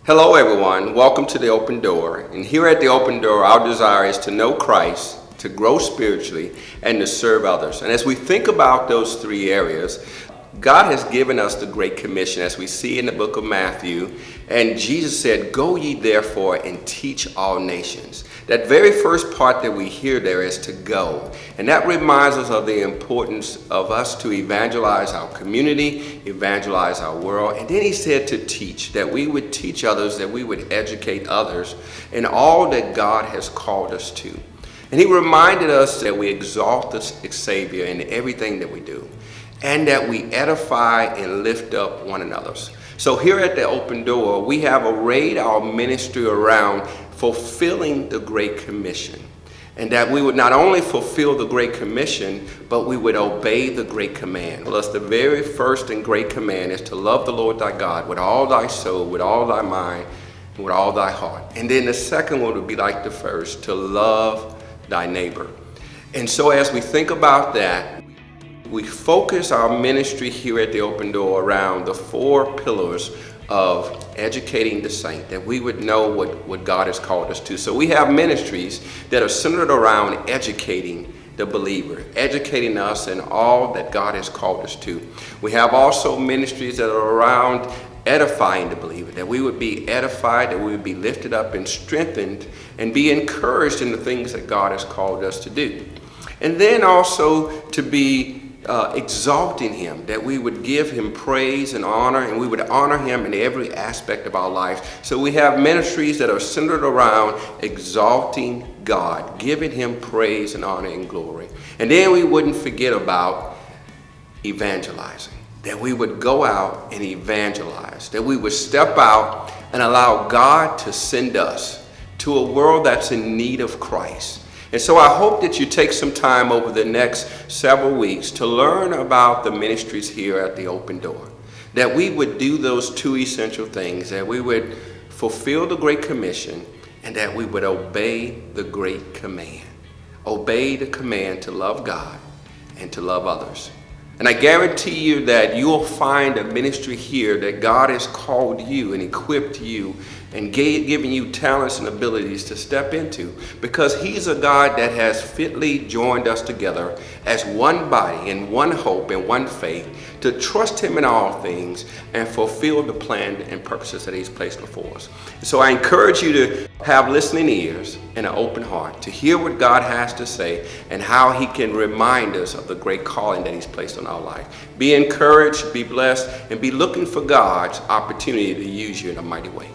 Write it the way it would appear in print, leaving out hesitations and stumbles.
Hello everyone, welcome to the Open Door. And here at the Open Door, our desire is to know Christ, to grow spiritually, and to serve others. And as we think about those three areas, God has given us the Great Commission, as we see in the book of Matthew. And Jesus said, "Go ye therefore and teach all nations." That very first part that we hear there is to go. And that reminds us of the importance of us to evangelize our community, evangelize our world. And then he said to teach, that we would teach others, that we would educate others in all that God has called us to. And he reminded us that we exalt the Savior in everything that we do, and that we edify and lift up one another. So here at the Open Door, we have arrayed our ministry around fulfilling the Great Commission. And that we would not only fulfill the Great Commission, but we would obey the Great Command. Plus, the very first and great command is to love the Lord thy God with all thy soul, with all thy mind, and with all thy heart. And then the second one would be like the first, to love thy neighbor. And so as we think about that, we focus our ministry here at the Open Door around the four pillars of educating the saint, that we would know what God has called us to. So we have ministries that are centered around educating the believer, educating us in all that God has called us to. We have also ministries that are around edifying the believer, that we would be edified, that we would be lifted up and strengthened and be encouraged in the things that God has called us to do. And then also to be exalting him, that we would give him praise and honor, and we would honor him in every aspect of our life. So we have ministries that are centered around exalting God, giving him praise and honor and glory. And then we wouldn't forget about evangelizing, that we would go out and evangelize, that we would step out and allow God to send us to a world that's in need of Christ. And so I hope that you take some time over the next several weeks to learn about the ministries here at the Open Door, that we would do those two essential things, that we would fulfill the Great Commission, and that we would obey the Great Command. Obey the command to love God and to love others. And I guarantee you that you'll find a ministry here that God has called you and equipped you and given you talents and abilities to step into, because he's a God that has fitly joined us together as one body in one hope and one faith to trust him in all things and fulfill the plan and purposes that he's placed before us. So I encourage you to have listening ears and an open heart to hear what God has to say and how he can remind us of the great calling that he's placed on our life. Be encouraged, be blessed, and be looking for God's opportunity to use you in a mighty way.